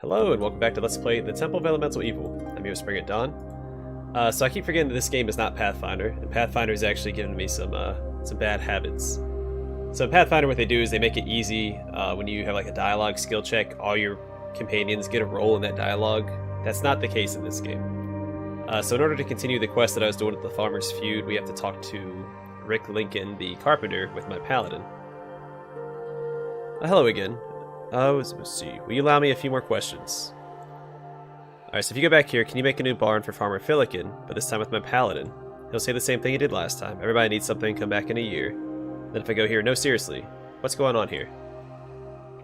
Hello and welcome back to Let's Play The Temple of Elemental Evil. I'm your BringItDon. So I keep forgetting that this game is not Pathfinder, and Pathfinder is actually giving me some bad habits. So in Pathfinder, what they do is they make it easy when you have like a dialogue skill check, all your companions get a role in that dialogue. That's not the case in this game. So in order to continue the quest that I was doing at the Farmer's Feud, we have to talk to Rick Lincoln, the carpenter, with my paladin. Hello again. Let's see. Will you allow me a few more questions? Alright, so if you go back here, can you make a new barn for Farmer Fillikin, but this time with my paladin? He'll say the same thing he did last time. Everybody needs something, come back in a year. Then if I go here, no seriously, what's going on here?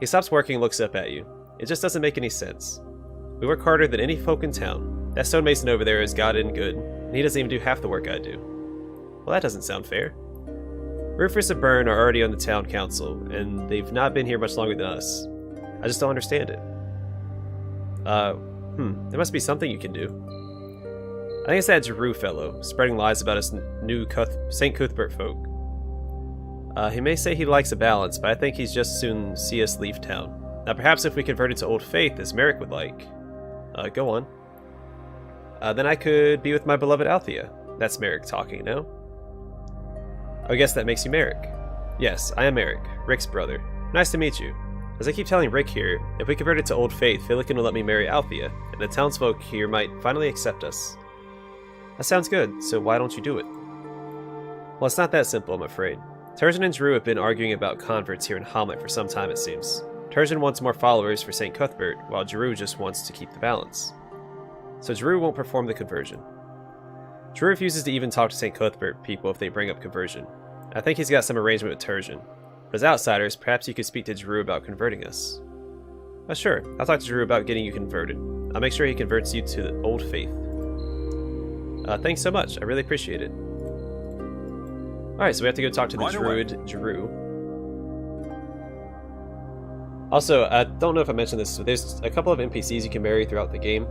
He stops working and looks up at you. It just doesn't make any sense. We work harder than any folk in town. That stonemason over there is goddamn good, and he doesn't even do half the work I do. Well, that doesn't sound fair. Rufus and Byrne are already on the town council, and they've not been here much longer than us. I just don't understand it. There must be something you can do. I think it's that Giroux fellow, spreading lies about us new St. Cuthbert folk. He may say he likes a balance, but I think he's just soon see us leave town. Now perhaps if we converted to Old Faith, as Merrick would like. Go on. Then I could be with my beloved Althea. That's Merrick talking now. I guess that makes you Merrick. Yes, I am Merrick, Rick's brother. Nice to meet you. As I keep telling Rick here, if we converted to Old Faith, Fillikin will let me marry Althea, and the townsfolk here might finally accept us. That sounds good, so why don't you do it? Well, it's not that simple, I'm afraid. Turgeon and Giroux have been arguing about converts here in Hommlet for some time, it seems. Turgeon wants more followers for St. Cuthbert, while Giroux just wants to keep the balance. So Giroux won't perform the conversion. Giroux refuses to even talk to St. Cuthbert people if they bring up conversion. I think he's got some arrangement with Turgeon. But as outsiders, perhaps you could speak to Giroux about converting us. Sure, I'll talk to Giroux about getting you converted. I'll make sure he converts you to the Old Faith. Thanks so much, I really appreciate it. Alright, so we have to go talk to the druid, Giroux. Also, I don't know if I mentioned this, so there's a couple of NPCs you can marry throughout the game.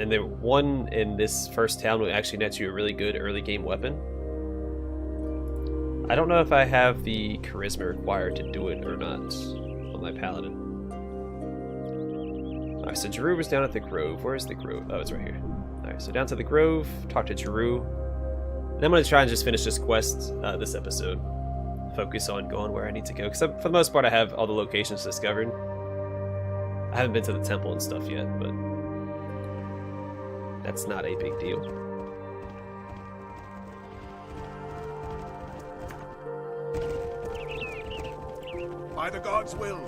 And the one in this first town will actually net you a really good early game weapon. I don't know if I have the charisma required to do it or not on my paladin. Alright, so Giroux was down at the Grove. Where is the Grove? Oh, it's right here. Alright, so down to the Grove, talk to Giroux. And I'm going to try and just finish this quest this episode. Focus on going where I need to go. Because for the most part I have all the locations discovered. I haven't been to the temple and stuff yet, but that's not a big deal. By the gods' will.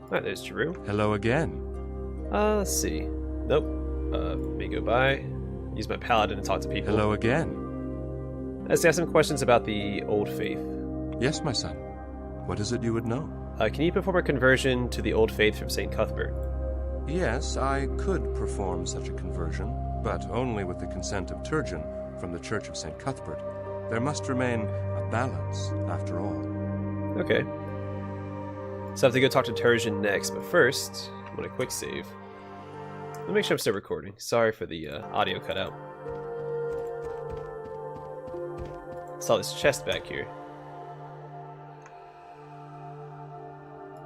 Alright, there's Giroux. Hello again. Let's see. Nope. Let me go by. Use my paladin to talk to people. Hello again. Let's ask some questions about the Old Faith. Yes, my son. What is it you would know? Can you perform a conversion to the Old Faith from St. Cuthbert? Yes, I could perform such a conversion, but only with the consent of Turgeon from the Church of St. Cuthbert. There must remain a balance, after all. Okay. So I have to go talk to Turgeon next, but first, I'm going to quick save. Let me make sure I'm still recording. Sorry for the audio cutout. Saw this chest back here.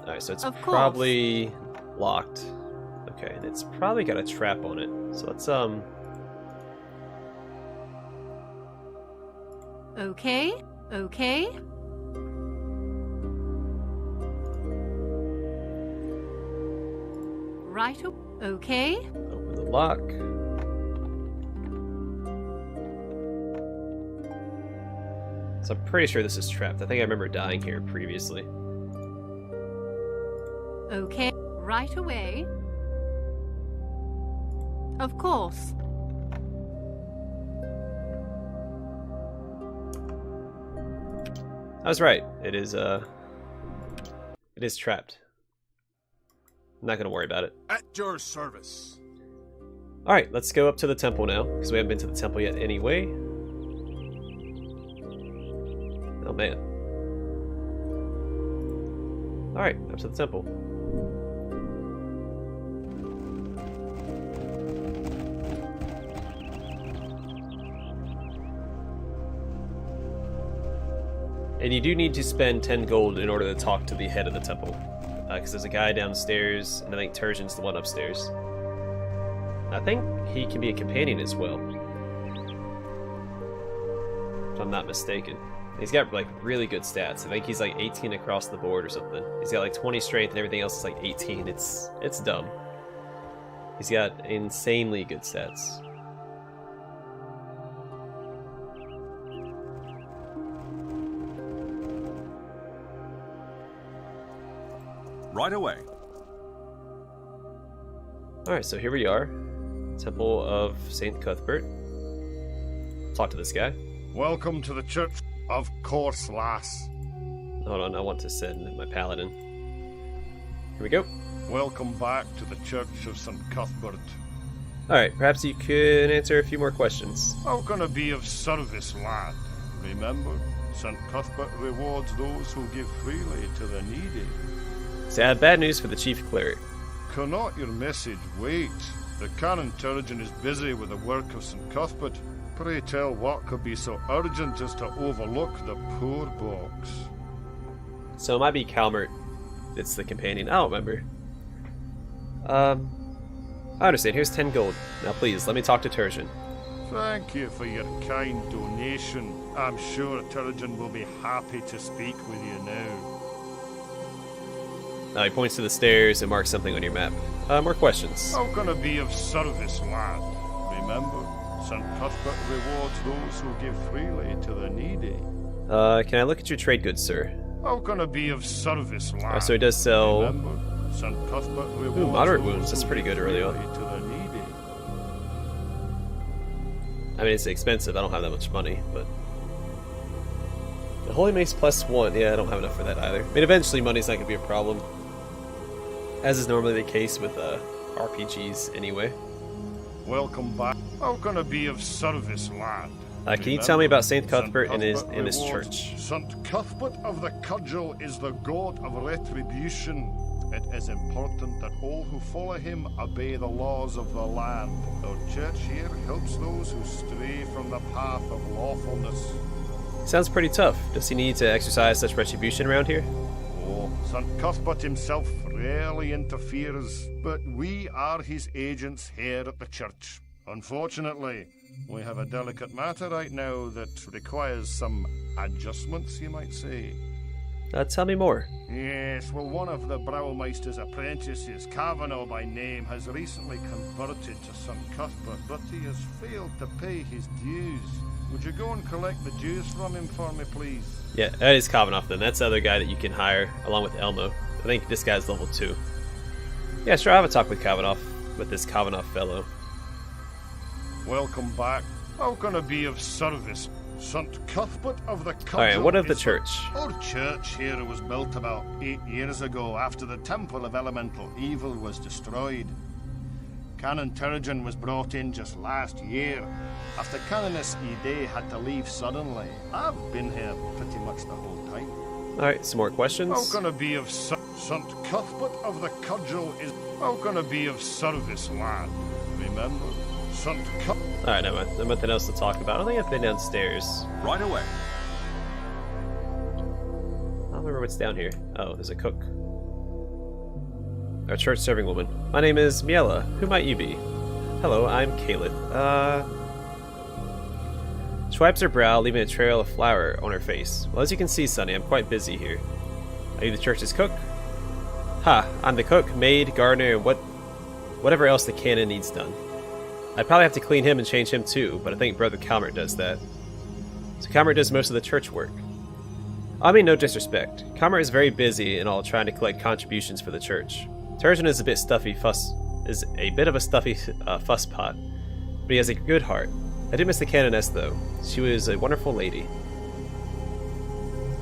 Alright, so it's probably locked. Okay, and it's probably got a trap on it. So let's, Okay. Right. Okay. Open the lock. So I'm pretty sure this is trapped. I think I remember dying here previously. Okay. Right away. Of course. I was right. It is trapped. I'm not gonna worry about it. At your service. Alright, let's go up to the temple now, because we haven't been to the temple yet anyway. Oh man. Alright, up to the temple. And you do need to spend 10 gold in order to talk to the head of the temple. Because there's a guy downstairs, and I think Turgeon's the one upstairs. I think he can be a companion as well. If I'm not mistaken. He's got like really good stats. I think he's like 18 across the board or something. He's got like 20 strength and everything else is like 18. It's dumb. He's got insanely good stats. Right away. Alright, so here we are. Temple of St. Cuthbert. Talk to this guy. Welcome to the Church of course, lass. Hold on, I want to send my paladin. Here we go. Welcome back to the Church of St. Cuthbert. Alright, perhaps you could answer a few more questions. How can I be of service, lad? Remember, St. Cuthbert rewards those who give freely to the needy. So I have bad news for the chief cleric. Cannot your message wait? The Canon Turgeon is busy with the work of St. Cuthbert. Pray tell what could be so urgent as to overlook the poor box. So it might be Calmert that's the companion. I don't remember. I understand. Here's 10 gold. Now please, let me talk to Turgeon. Thank you for your kind donation. I'm sure Turgeon will be happy to speak with you now. Now he points to the stairs and marks something on your map. More questions. How can I be of service, lad? Remember, St. Cuthbert rewards those who give freely to the needy. Can I look at your trade goods, sir? How can I be of service, lad? So he does sell... Remember, St. Cuthbert rewards Ooh, moderate those wounds. That's who pretty give good early on. freely to the needy. I mean, it's expensive. I don't have that much money, but... The Holy Mace +1. Yeah, I don't have enough for that either. I mean, eventually money's not going to be a problem. As is normally the case with RPGs anyway. Welcome back. How can I be of service, lad? Can you tell me about St. Cuthbert and his church? St. Cuthbert of the Cudgel is the god of retribution. It is important that all who follow him obey the laws of the land. Our church here helps those who stray from the path of lawfulness. Sounds pretty tough. Does he need to exercise such retribution around here? Oh, St. Cuthbert himself rarely interferes, but we are his agents here at the church. Unfortunately, we have a delicate matter right now that requires some adjustments, you might say. Tell me more. Yes, well, one of the Browmeister's apprentices, Kavanaugh by name, has recently converted to St. Cuthbert, but he has failed to pay his dues. Would you go and collect the dues from him for me, please? Yeah, that is Kavanaugh then. That's the other guy that you can hire, along with Elmo. I think this guy's level 2. Yeah, sure, I'll have a talk with Kavanaugh, with this Kavanaugh fellow. Welcome back. How can I be of service? St. Cuthbert of the Cudgel. Alright, what of the church? Our church here was built about 8 years ago after the Temple of Elemental Evil was destroyed. Canon Turgeon was brought in just last year, after Canoness Ide had to leave suddenly. I've been here pretty much the whole time. Alright, some more questions? How can I be of St. Cuthbert of the Cudgel is... How can I be of service, lad? Remember, St. Cuthbert... Alright, never mind. There's nothing else to talk about. I don't think I've been downstairs. Right away. I don't remember what's down here. Oh, there's a cook. Our church serving woman. My name is Miela. Who might you be? Hello, I'm Caleb. She wipes her brow, leaving a trail of flour on her face. Well, as you can see, Sonny, I'm quite busy here. Are you the church's cook? Ha! I'm the cook, maid, gardener, and whatever else the canon needs done. I'd probably have to clean him and change him too, but I think Brother Calmert does that. So Calmert does most of the church work. I mean no disrespect. Calmert is very busy and all trying to collect contributions for the church. Turgeon is a bit of a stuffy fusspot, but he has a good heart. I did miss the canoness though. She was a wonderful lady.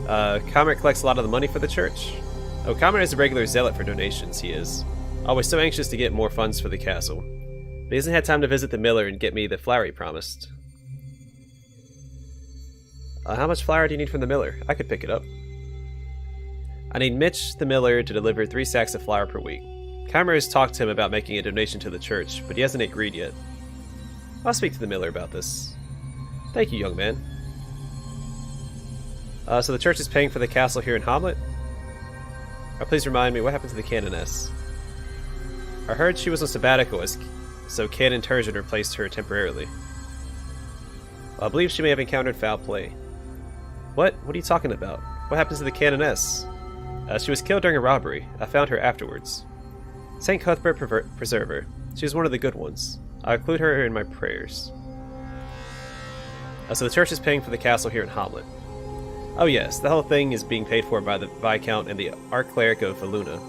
Calmert collects a lot of the money for the church. Oh, Calmert is a regular zealot for donations, he is. Always so anxious to get more funds for the castle. But he hasn't had time to visit the miller and get me the flour he promised. How much flour do you need from the miller? I could pick it up. I need Mitch, the miller, to deliver 3 sacks of flour per week. Calmert has talked to him about making a donation to the church, but he hasn't agreed yet. I'll speak to the miller about this. Thank you, young man. So the church is paying for the castle here in Hommlet? Please remind me, what happened to the canoness? I heard she was on sabbatical, so Canon Turgeon replaced her temporarily. I believe she may have encountered foul play. What? What are you talking about? What happens to the canoness? She was killed during a robbery. I found her afterwards. St. Cuthbert preserve her. She was one of the good ones. I include her in my prayers. So the church is paying for the castle here in Hommlet. Oh yes, the whole thing is being paid for by the Viscount and the Archcleric of Valuna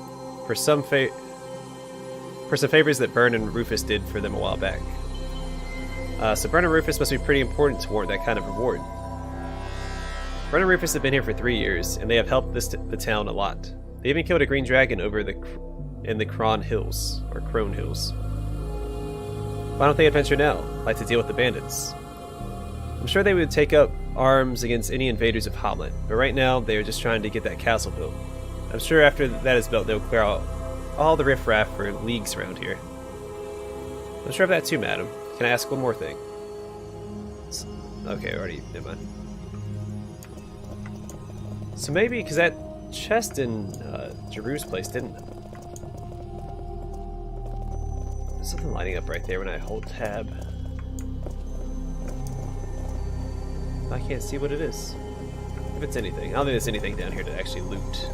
for some favors that Byrne and Rufus did for them a while back. So Byrne and Rufus must be pretty important to warrant that kind of reward. Byrne and Rufus have been here for 3 years, and they have helped the town a lot. They even killed a green dragon over in the Crone Hills. Why don't they adventure now, like to deal with the bandits? I'm sure they would take up arms against any invaders of Hommlet, but right now they are just trying to get that castle built. I'm sure after that is built, they'll clear out all the riffraff for leagues around here. I'm sure of that too, madam. Can I ask one more thing? Okay, already, never mind. So maybe, because that chest in Jeru's place didn't... There's something lighting up right there when I hold tab. I can't see what it is. If it's anything. I don't think there's anything down here to actually loot.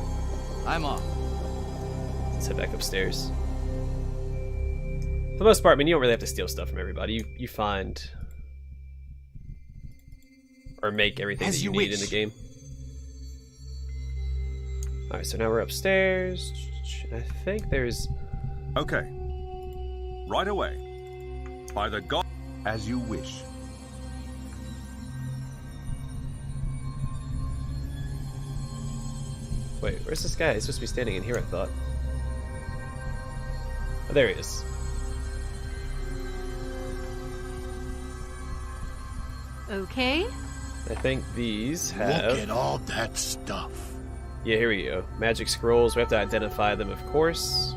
I'm off. Let's head back upstairs. For the most part, I mean, you don't really have to steal stuff from everybody. You find... or make everything that you need in the game. Alright, so now we're upstairs. I think there's... Okay. Right away. By the god... As you wish. Wait, where's this guy? He's supposed to be standing in here, I thought. Oh, there he is. Okay. I think these have... Look at all that stuff. Yeah, here we go. Magic scrolls. We have to identify them, of course.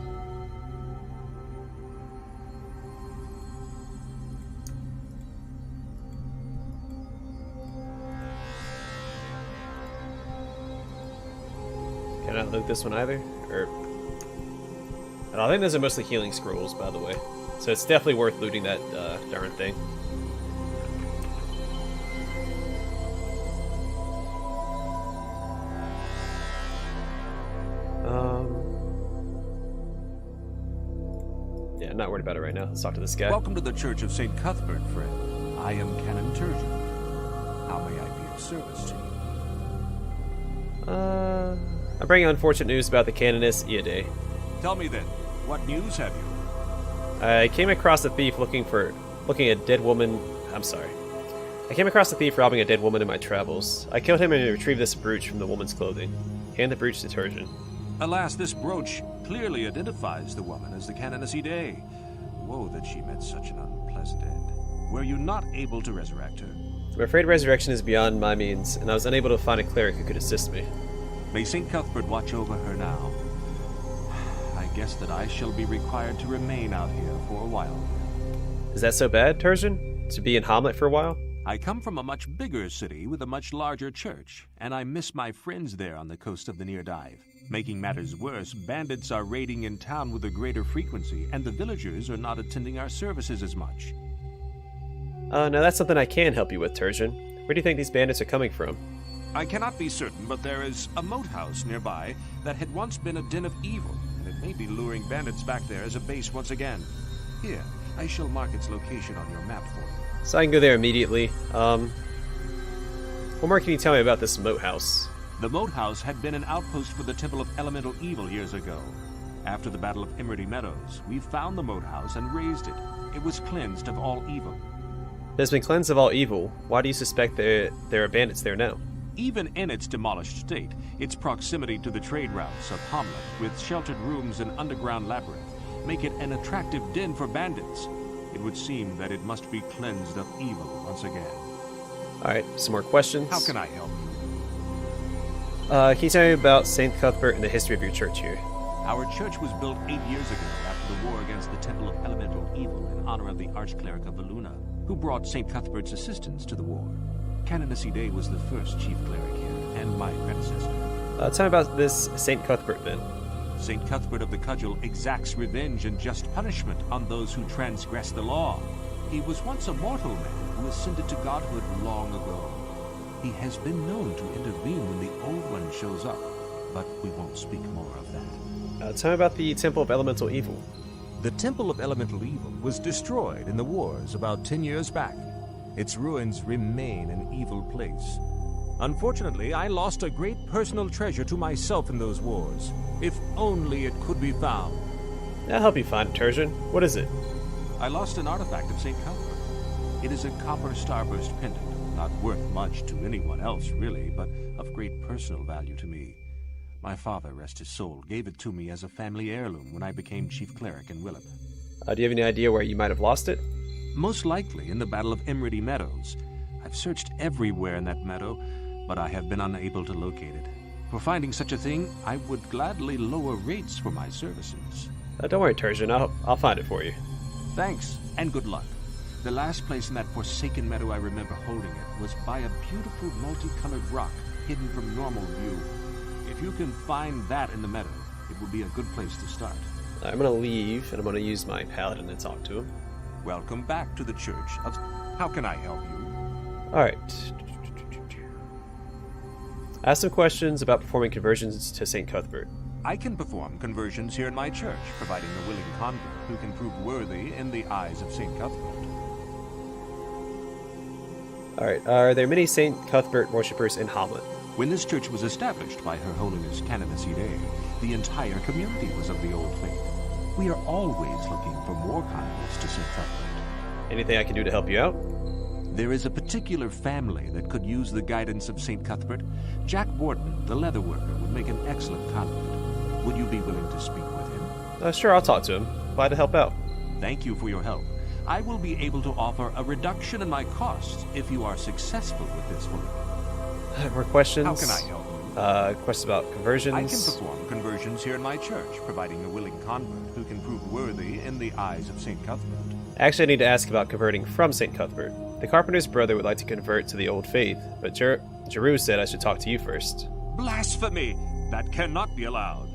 Can I not loot this one either? Or... I think those are mostly healing scrolls, by the way. So it's definitely worth looting that darn thing. Yeah, I'm not worried about it right now. Let's talk to this guy. Welcome to the Church of St. Cuthbert, friend. I am Canon Turgeon. How may I be of service to you? I'm bringing unfortunate news about the canoness Iade. Tell me then, what news have you? I came across a thief looking a dead woman. I'm sorry. I came across a thief robbing a dead woman in my travels. I killed him and retrieved this brooch from the woman's clothing. Hand the brooch to Turgeon. Alas, this brooch clearly identifies the woman as the Canoness Iade. Woe that she met such an unpleasant end. Were you not able to resurrect her? I'm afraid resurrection is beyond my means, and I was unable to find a cleric who could assist me. May St. Cuthbert watch over her now. I guess that I shall be required to remain out here for a while. Is that so bad, Turgeon? To be in Hommlet for a while? I come from a much bigger city with a much larger church, and I miss my friends there on the coast of the Near Dive. Making matters worse, bandits are raiding in town with a greater frequency, and the villagers are not attending our services as much. Now that's something I can help you with, Turgeon. Where do you think these bandits are coming from? I cannot be certain, but there is a moat house nearby that had once been a den of evil, and it may be luring bandits back there as a base once again. Here, I shall mark its location on your map for you. So I can go there immediately. What more can you tell me about this moat house? The moat house had been an outpost for the Temple of Elemental Evil years ago. After the Battle of Emerdy Meadows, we found the moat house and razed it. It was cleansed of all evil. It has been cleansed of all evil. Why do you suspect there are bandits there now? Even in its demolished state, its proximity to the trade routes of Hommlet, with sheltered rooms and underground labyrinth, make it an attractive den for bandits. It would seem that it must be cleansed of evil once again. Alright, some more questions. How can I help you? Can you tell me about St. Cuthbert and the history of your church here? Our church was built 8 years ago after the war against the Temple of Elemental Evil in honor of the Archcleric of Valuna, who brought St. Cuthbert's assistance to the war. Canoness Iade was the first chief cleric here, and my predecessor. Tell me about this Saint Cuthbert then. St. Cuthbert of the Cudgel exacts revenge and just punishment on those who transgress the law. He was once a mortal man who ascended to godhood long ago. He has been known to intervene when the Old One shows up, but we won't speak more of that. Tell me about the Temple of Elemental Evil. The Temple of Elemental Evil was destroyed in the wars about 10 years back. Its ruins remain an evil place. Unfortunately, I lost a great personal treasure to myself in those wars. If only it could be found. I'll help you find it, Turgeon. What is it? I lost an artifact of St. Cuthbert. It is a copper starburst pendant, not worth much to anyone else, really, but of great personal value to me. My father, rest his soul, gave it to me as a family heirloom when I became chief cleric in Willop. Do you have any idea where you might have lost it? Most likely in the Battle of Emerity Meadows. I've searched everywhere in that meadow, but I have been unable to locate it. For finding such a thing, I would gladly lower rates for my services. Don't worry, Turgeon. I'll find it for you. Thanks, and good luck. The last place in that forsaken meadow I remember holding it was by a beautiful multicolored rock hidden from normal view. If you can find that in the meadow, it will be a good place to start. I'm going to leave, and I'm going to use my paladin to talk to him. Welcome back to the Church of... How can I help you? Alright. I have some questions about performing conversions to St. Cuthbert. I can perform conversions here in my church, providing a willing convert who can prove worthy in the eyes of St. Cuthbert. Alright, are there many St. Cuthbert worshippers in Hommlet? When this church was established by Her Holiness Canoness Ide, the entire community was of the old faith. We are always looking for more converts to St. Cuthbert. Anything I can do to help you out? There is a particular family that could use the guidance of St. Cuthbert. Jack Borton, the leather worker, would make an excellent convert. Would you be willing to speak with him? Sure, I'll talk to him. Glad to help out. Thank you for your help. I will be able to offer a reduction in my costs if you are successful with this for me. More questions? How can I help you? Questions about conversions? I can perform conversions here in my church, providing a willing convert who can prove worthy in the eyes of St. Cuthbert. Actually, I need to ask about converting from St. Cuthbert. The carpenter's brother would like to convert to the old faith, but Jeru said I should talk to you first. Blasphemy! That cannot be allowed.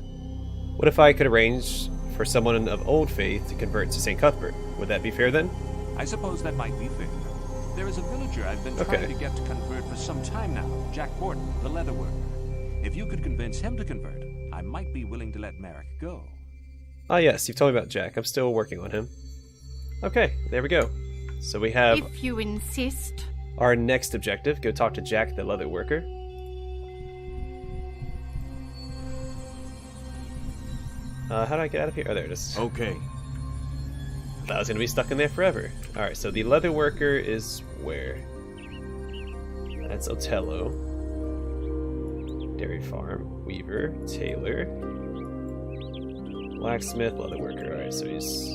What if I could arrange for someone of old faith to convert to St. Cuthbert? Would that be fair then? I suppose that might be fair. There is a villager I've been trying to get to convert for some time now, Jack Borton, the leather worker. If you could convince him to convert, I might be willing to let Merrick go. Ah yes, you've told me about Jack. I'm still working on him. Okay, there we go. So we have If you insist. our next objective. Go talk to Jack, the leather worker. How do I get out of here? Oh, there it is. Okay. I thought I was going to be stuck in there forever. Alright, so the leather worker is where? That's Otello. Dairy farm. Weaver. Tailor. Blacksmith. Leather worker. Alright, so he's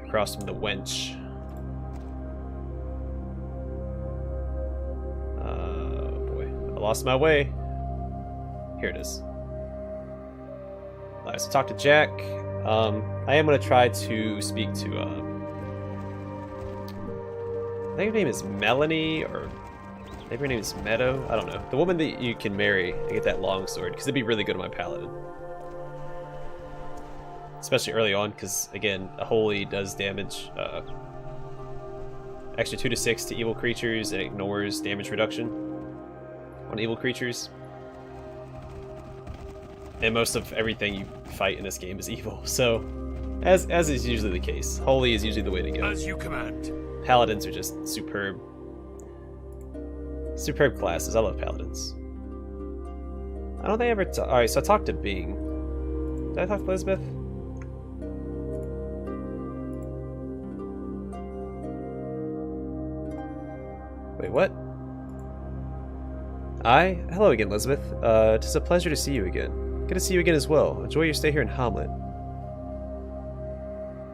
across from the wench. Oh boy. I lost my way. Here it is. Alright, so talk to Jack. I am going to try to speak to, I think her name is Melanie, or maybe her name is Meadow. I don't know. The woman that you can marry and get that long sword, because it'd be really good on my paladin. Especially early on, because, again, a holy does damage, extra 2 to 6 to evil creatures, and ignores damage reduction on evil creatures. And most of everything you fight in this game is evil, so as is usually the case, holy is usually the way to go. As you command. Paladins are just superb classes. I love paladins. I don't think I ever. All right, so I talked to Bing. Did I talk to Elizabeth? Wait, what? Hello again, Elizabeth. It is a pleasure to see you again. Good to see you again as well. Enjoy your stay here in Hommlet.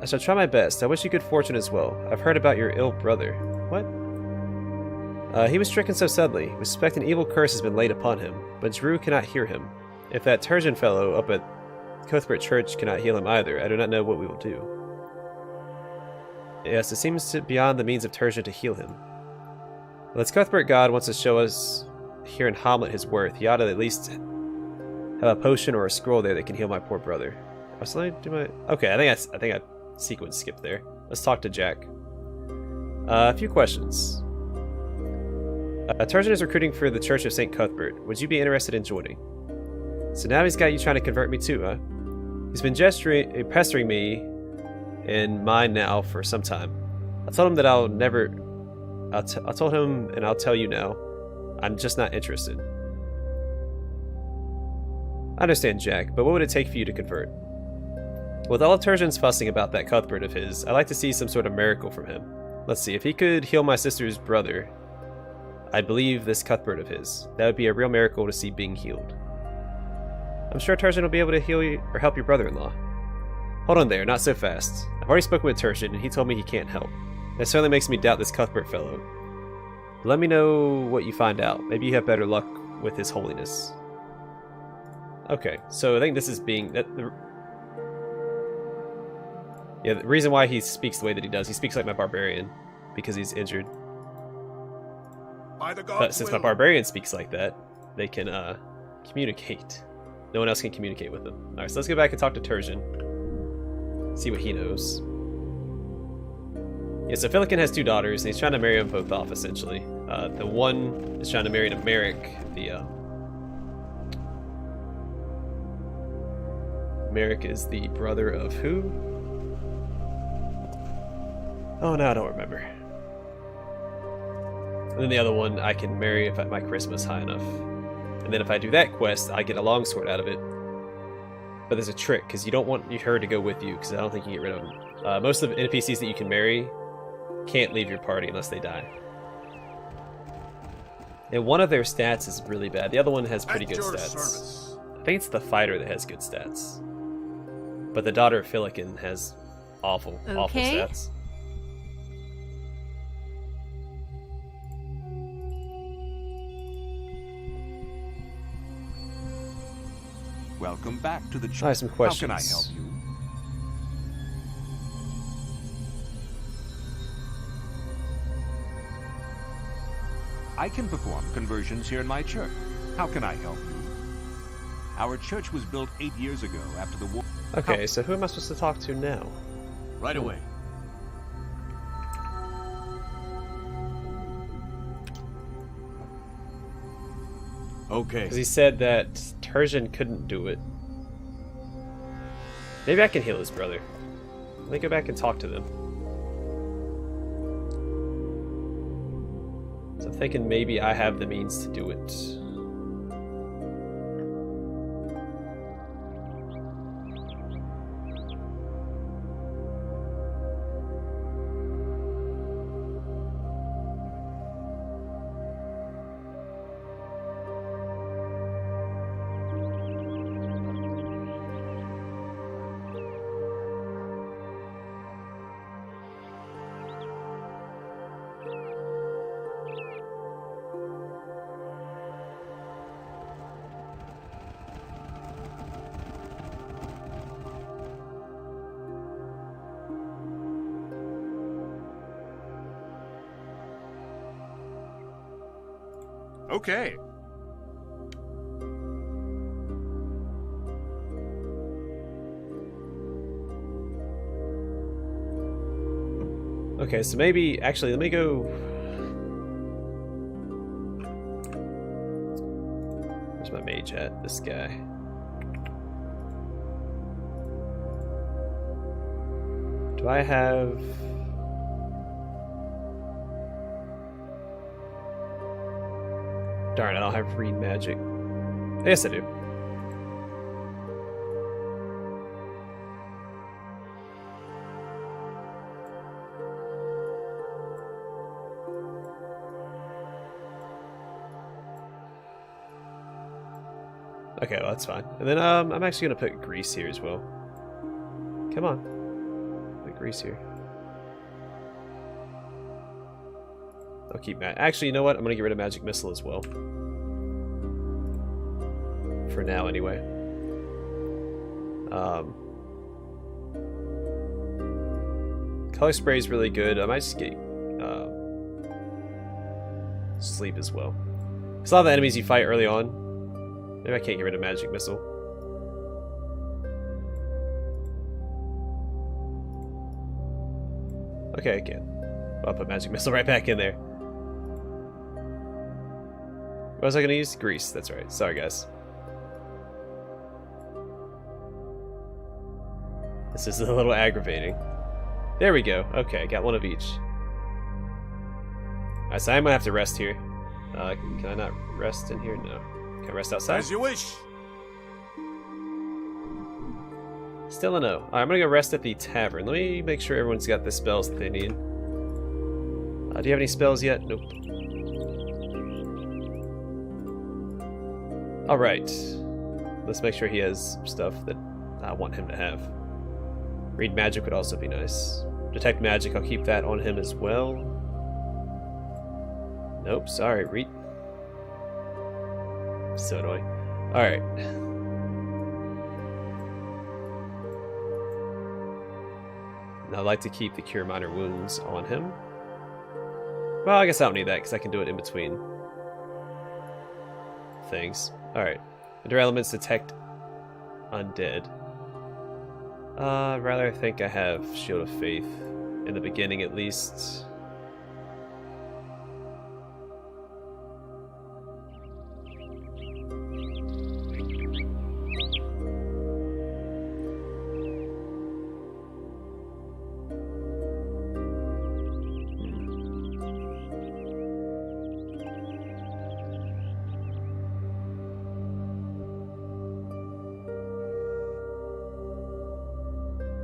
I shall try my best. I wish you good fortune as well. I've heard about your ill brother. What? He was stricken so suddenly. We suspect an evil curse has been laid upon him, but Jeru cannot hear him. If that Turgeon fellow up at Cuthbert Church cannot heal him either, I do not know what we will do. Yes, it seems beyond the means of Turgeon to heal him. Well, this Cuthbert god wants to show us here in Hommlet his worth, he ought to at least have a potion or a scroll there that can heal my poor brother. So let me do my... Okay, I think I sequence skipped there. Let's talk to Jack. A few questions. Turgeon is recruiting for the Church of St. Cuthbert. Would you be interested in joining? So now he's got you trying to convert me too, huh? He's been pestering me in mine now for some time. I told him that I'll never... I told him, and I'll tell you now, I'm just not interested. I understand, Jack, but what would it take for you to convert? With all of Turgeon's fussing about that Cuthbert of his, I'd like to see some sort of miracle from him. Let's see, if he could heal my sister's brother, I'd believe this Cuthbert of his. That would be a real miracle to see being healed. I'm sure Turgeon will be able to heal you or help your brother-in-law. Hold on there, not so fast. I've already spoken with Turgeon, and he told me he can't help. That certainly makes me doubt this Cuthbert fellow. But let me know what you find out. Maybe you have better luck with his holiness. Okay, so I think this is being... the reason why he speaks the way that he does, he speaks like my barbarian, because he's injured. But since my barbarian speaks like that, they can communicate. No one else can communicate with them. Alright, so let's go back and talk to Turgeon. See what he knows. Yeah, so Filikin has 2 daughters, and he's trying to marry them both off, essentially. The one is trying to marry Merrick, Merrick is the brother of who? Oh, no, I don't remember. And then the other one I can marry if my charisma is high enough. And then if I do that quest, I get a longsword out of it. But there's a trick, because you don't want her to go with you, because I don't think you can get rid of them. Most of the NPCs that you can marry can't leave your party unless they die. And one of their stats is really bad. The other one has pretty good stats. I think it's the fighter that has good stats. But the daughter of Filikin has awful stats. Welcome back to the church. I have some questions. How can I help you? I can perform conversions here in my church. How can I help you? Our church was built 8 years ago after the war. Okay, so who am I supposed to talk to now? Right away. Okay. Because he said that Turgeon couldn't do it. Maybe I can heal his brother. Let me go back and talk to them. So I'm thinking maybe I have the means to do it. Okay. Okay, so maybe... Actually, let me go... Where's my mage at? This guy. Do I have... Darn, I don't have read magic. Yes, I do. Okay, well, that's fine. And then I'm actually going to put grease here as well. Come on. Put grease here. I'll keep that. Actually, you know what? I'm going to get rid of Magic Missile as well. For now, anyway. Color Spray is really good. I might just get sleep as well. Because a lot of the enemies you fight early on. Maybe I can't get rid of magic missile. Okay, I can. I'll put magic missile right back in there. What was I gonna use? Grease, that's right. Sorry guys. This is a little aggravating. There we go. Okay, got one of each. Alright, so I might have to rest here. Can I not rest in here? No. Can I rest outside? As you wish. Still a no. Alright, I'm gonna go rest at the tavern. Let me make sure everyone's got the spells that they need. Do you have any spells yet? Nope. Alright. Let's make sure he has stuff that I want him to have. Read magic would also be nice. Detect magic, I'll keep that on him as well. Nope, sorry, read. So annoying. Alright. Now I'd like to keep the Cure Minor Wounds on him. Well, I guess I don't need that because I can do it in between things. Alright. Under elements, detect undead. Rather I think I have Shield of Faith in the beginning at least.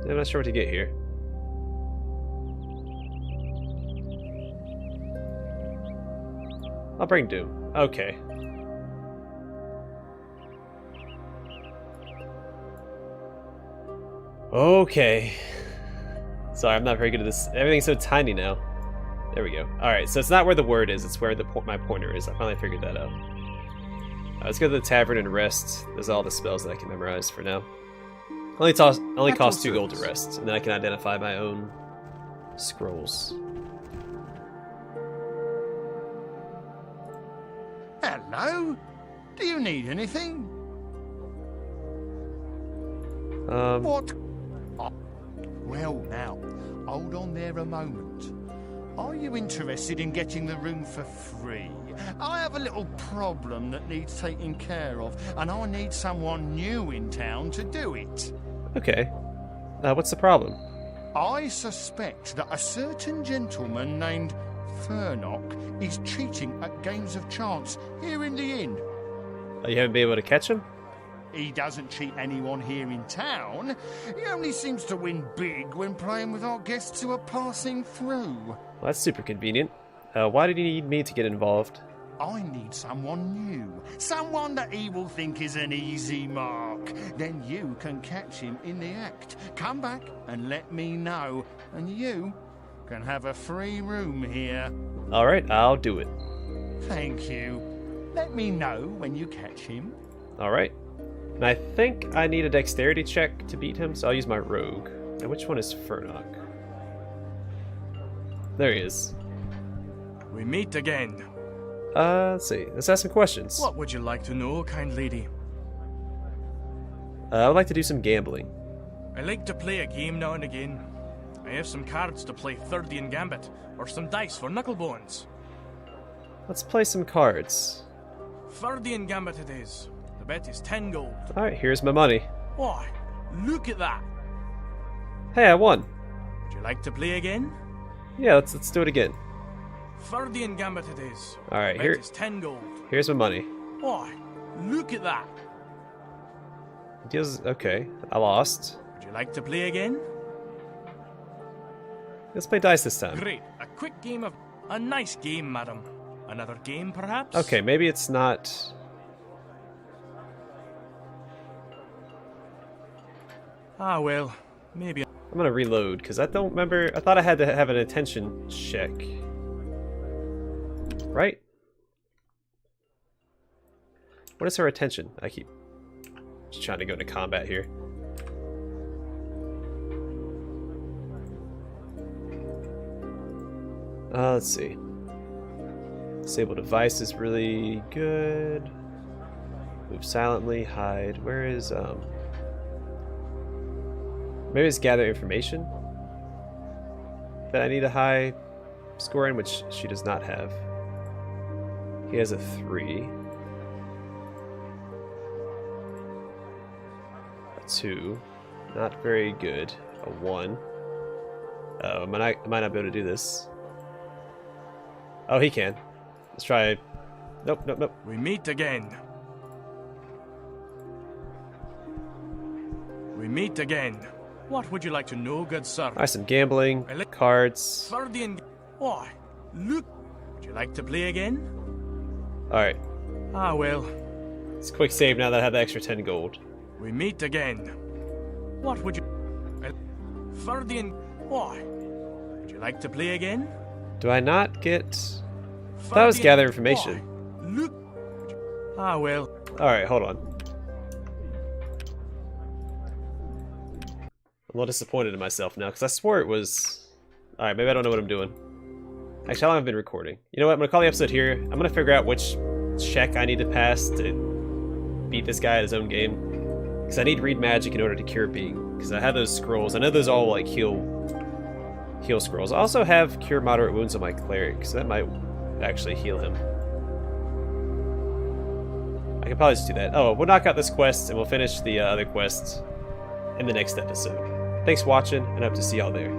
I'm not sure what to get here. I'll bring Doom. Okay. Okay. Sorry, I'm not very good at this. Everything's so tiny now. There we go. Alright, so it's not where the word is, it's where my pointer is. I finally figured that out. Let's go to the tavern and rest. Those are all the spells that I can memorize for now. Only cost 2 gold to rest, and then I can identify my own scrolls. Hello? Do you need anything? What? Oh, well now, hold on there a moment. Are you interested in getting the room for free? I have a little problem that needs taking care of, and I need someone new in town to do it. Okay. What's the problem? I suspect that a certain gentleman named Furnock is cheating at games of chance here in the inn. You haven't been able to catch him? He doesn't cheat anyone here in town. He only seems to win big when playing with our guests who are passing through. Well, that's super convenient. Why did he need me to get involved? I need someone new. Someone that he will think is an easy mark. Then you can catch him in the act. Come back and let me know. And you can have a free room here. Alright, I'll do it. Thank you. Let me know when you catch him. Alright. And I think I need a dexterity check to beat him, so I'll use my rogue. Now, which one is Furnock? There he is. We meet again. Let's see. Let's ask some questions. What would you like to know, kind lady? I would like to do some gambling. I like to play a game now and again. I have some cards to play Thirdian Gambit, or some dice for knucklebones. Let's play some cards. Thirdian Gambit it is. The bet is 10 gold. Alright, here's my money. Why, look at that. Hey, I won. Would you like to play again? Yeah, let's do it again. Thirdian Gambit it is. Alright, the bet is 10 gold. Here's my money. Why, look at that. Deals. Okay, I lost. Would you like to play again? Let's play dice this time. Great. A quick game of... A nice game, madam. Another game, perhaps? Okay, maybe it's not... Ah, well, maybe... I'm gonna reload, because I don't remember... I thought I had to have an attention check. Right? What is her attention? I keep just trying to go into combat here. Let's see. Disable device is really good. Move silently, hide. Where is maybe it's gather information that I need a high score in, which she does not have. He has a 3. A 2. Not very good. A 1. Oh, I might not be able to do this. Oh, he can. Let's try. Nope, nope, nope. We meet again. We meet again. What would you like to know, good sir? Alright, some gambling, cards. Fardian. Why? Look. Would you like to play again? Alright, Ah, well. it's a quick save now that I have the extra 10 gold. We meet again. What would you... Fardian... Why? Would you like to play again? Do I not get... That was gather information. Why? Look... Ah, well. Alright, hold on. I'm a little disappointed in myself now, because I swore it was... Alright, maybe I don't know what I'm doing. Actually, how long have I been recording? You know what, I'm going to call the episode here. I'm going to figure out which check I need to pass to beat this guy at his own game. Because I need read magic in order to cure being. Because I have those scrolls. I know those all, like, heal scrolls. I also have cure moderate wounds on my cleric, so that might actually heal him. I can probably just do that. Oh, we'll knock out this quest, and we'll finish the other quests in the next episode. Thanks for watching, and I hope to see y'all there.